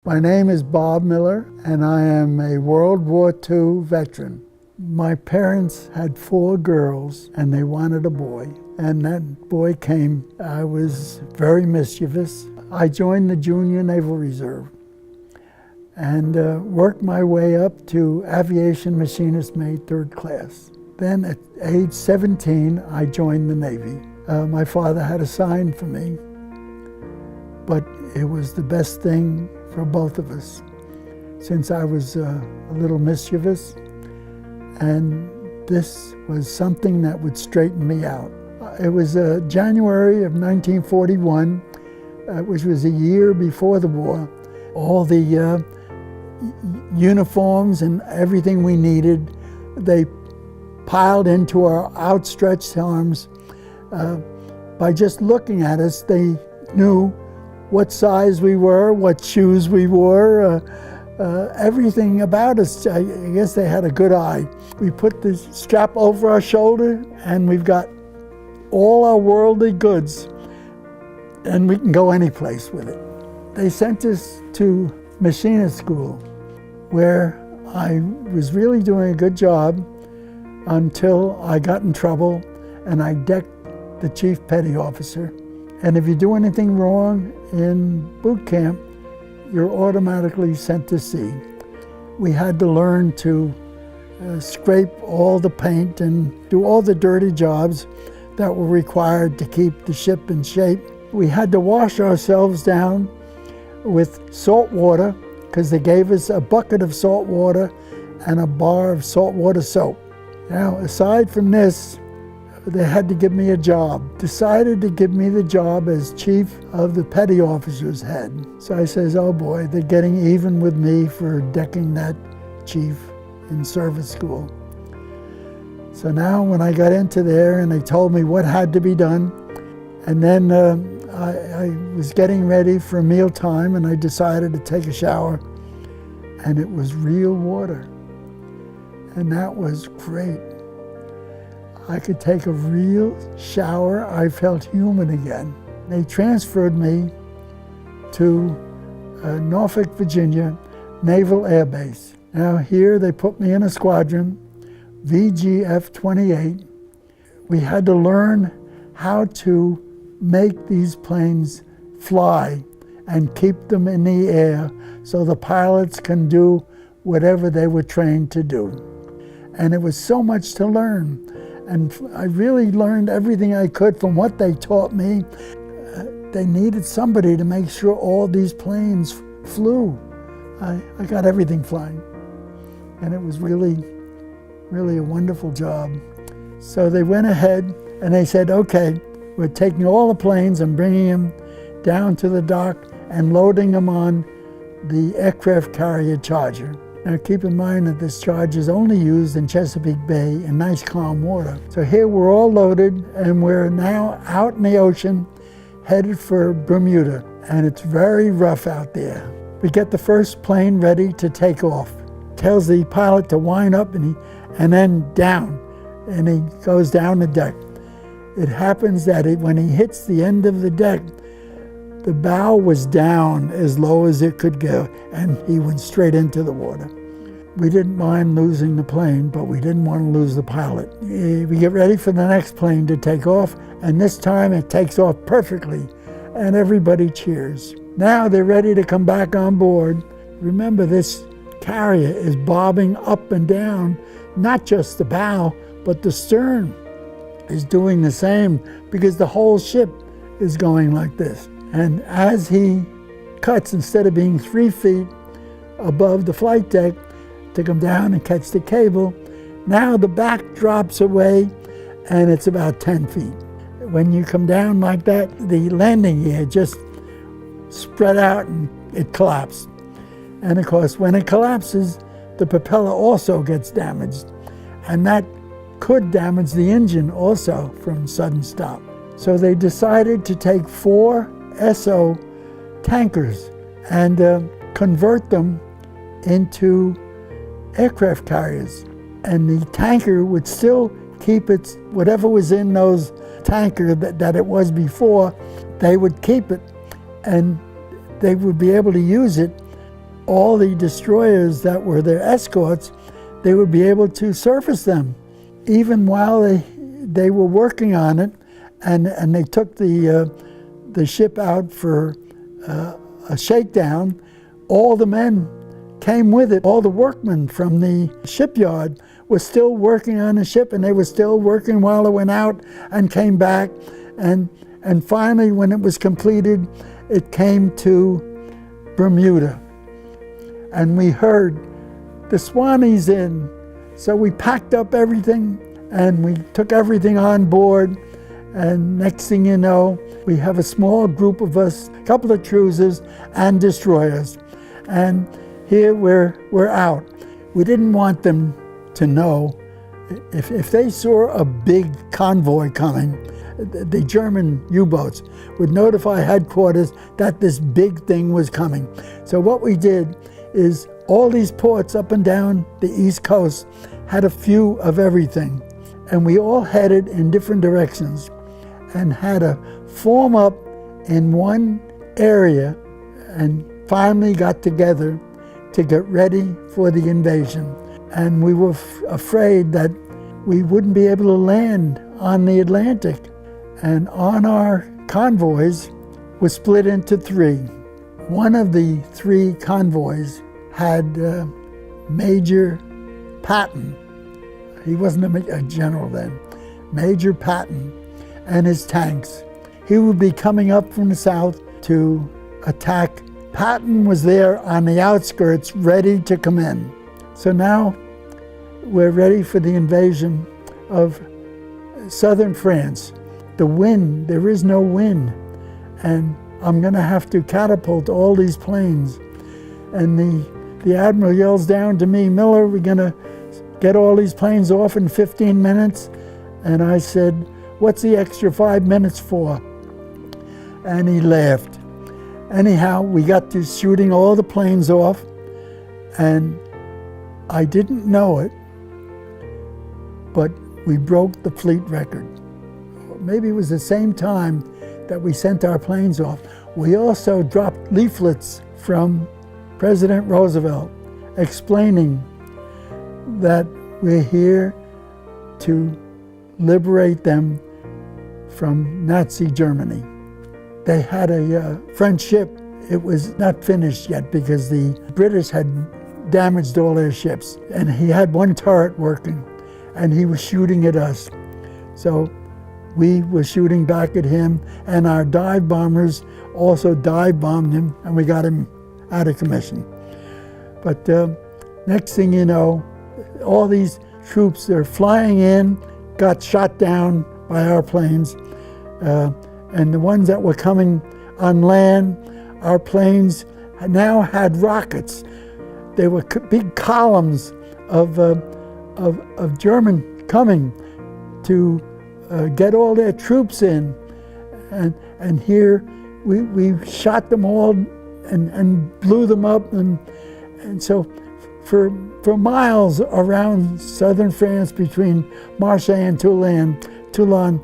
My name is Bob Miller, and I am a World War II veteran. My parents had 4 girls, and they wanted a boy. And that boy came. I was very mischievous. I joined the Junior Naval Reserve and worked my way up to Aviation Machinist Mate 3rd class. Then at age 17, I joined the Navy. My father had a sign for me, but it was the best thing for both of us, since I was a little mischievous, and this was something that would straighten me out. It was January of 1941, which was a year before the war. All the uniforms and everything we needed, they piled into our outstretched arms. By just looking at us, they knew what size we were, what shoes we wore, everything about us. I guess they had a good eye. We put the strap over our shoulder and we've got all our worldly goods, and we can go any place with it. They sent us to machinist school, where I was really doing a good job until I got in trouble and I decked the chief petty officer. And if you do anything wrong in boot camp, you're automatically sent to sea. We had to learn to scrape all the paint and do all the dirty jobs that were required to keep the ship in shape. We had to wash ourselves down with salt water, because they gave us a bucket of salt water and a bar of saltwater soap. Now, aside from this, they had to give me a job. Decided to give me the job as chief of the petty officer's head. So I says, oh boy, they're getting even with me for decking that chief in service school. So now when I got into there and they told me what had to be done, and then I was getting ready for mealtime and I decided to take a shower, and it was real water. And that was great. I could take a real shower. I felt human again. They transferred me to Norfolk, Virginia, Naval Air Base. Now here they put me in a squadron, VGF-28. We had to learn how to make these planes fly and keep them in the air so the pilots can do whatever they were trained to do. And it was so much to learn. And I really learned everything I could from what they taught me. They needed somebody to make sure all these planes flew. I got everything flying. And it was really, really a wonderful job. So they went ahead and they said, okay, we're taking all the planes and bringing them down to the dock and loading them on the aircraft carrier Charger. Now keep in mind that this Charger is only used in Chesapeake Bay in nice calm water. So here we're all loaded and we're now out in the ocean headed for Bermuda, and it's very rough out there. We get the first plane ready to take off. Tells the pilot to wind up and then down, and he goes down the deck. It happens that when he hits the end of the deck, the bow was down as low as it could go, and he went straight into the water. We didn't mind losing the plane, but we didn't want to lose the pilot. We get ready for the next plane to take off, and this time it takes off perfectly, and everybody cheers. Now they're ready to come back on board. Remember, this carrier is bobbing up and down, not just the bow, but the stern is doing the same, because the whole ship is going like this. And as he cuts, instead of being 3 feet above the flight deck to come down and catch the cable, now the back drops away and it's about 10 feet. When you come down like that, the landing gear just spread out and it collapsed. And of course, when it collapses, the propeller also gets damaged. And that could damage the engine also from sudden stop. So they decided to take 4 Esso tankers and convert them into aircraft carriers. And the tanker would still keep its, whatever was in those tanker that it was before, they would keep it and they would be able to use it all the destroyers that were their escorts, they would be able to surface them. Even while they were working on it, and they took the ship out for a shakedown, all the men came with it. All the workmen from the shipyard were still working on the ship, and they were still working while it went out and came back. And finally, when it was completed, it came to Bermuda. And we heard the Swanee's in. So we packed up everything and we took everything on board. And next thing you know, we have a small group of us, a couple of cruisers and destroyers. And here we're out. We didn't want them to know. If they saw a big convoy coming, the German U-boats would notify headquarters that this big thing was coming. So what we did is all these ports up and down the East Coast had a few of everything. And we all headed in different directions and had to form up in one area and finally got together to get ready for the invasion. And we were afraid that we wouldn't be able to land on the Atlantic. And on our convoys was split into three. One of the three convoys had Major Patton. He wasn't a general then. Major Patton and his tanks. He would be coming up from the south to attack. Patton was there on the outskirts, ready to come in. So now we're ready for the invasion of southern France. The wind, there is no wind. And I'm gonna have to catapult all these planes. And the admiral yells down to me, "Miller, we're gonna get all these planes off in 15 minutes. And I said, "What's the extra 5 minutes for?" And he laughed. Anyhow, we got to shooting all the planes off, and I didn't know it, but we broke the fleet record. Maybe it was the same time that we sent our planes off. We also dropped leaflets from President Roosevelt explaining that we're here to liberate them from Nazi Germany. They had a French ship. It was not finished yet because the British had damaged all their ships. And he had one turret working, and he was shooting at us. So we were shooting back at him, and our dive bombers also dive bombed him, and we got him out of commission. But next thing you know, all these troops, they're flying in, got shot down by our planes. And the ones that were coming on land, our planes now had rockets. There were big columns of German coming to get all their troops in. And here we shot them all and blew them up. And so for miles around southern France between Marseille and Toulon,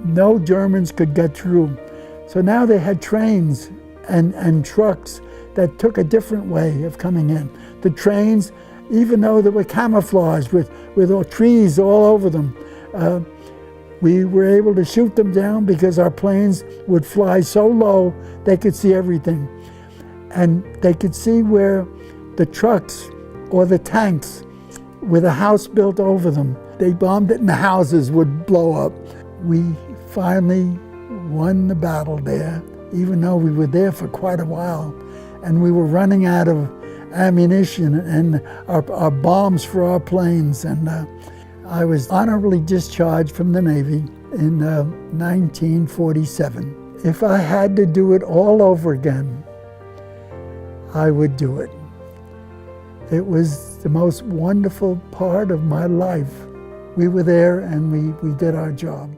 no Germans could get through. So now they had trains and trucks that took a different way of coming in. The trains, even though they were camouflaged with all trees all over them, we were able to shoot them down because our planes would fly so low they could see everything. And they could see where the trucks or the tanks with a house built over them, they bombed it and the houses would blow up. We finally won the battle there, even though we were there for quite a while. And we were running out of ammunition and our bombs for our planes. And I was honorably discharged from the Navy in 1947. If I had to do it all over again, I would do it. It was the most wonderful part of my life. We were there and we did our job.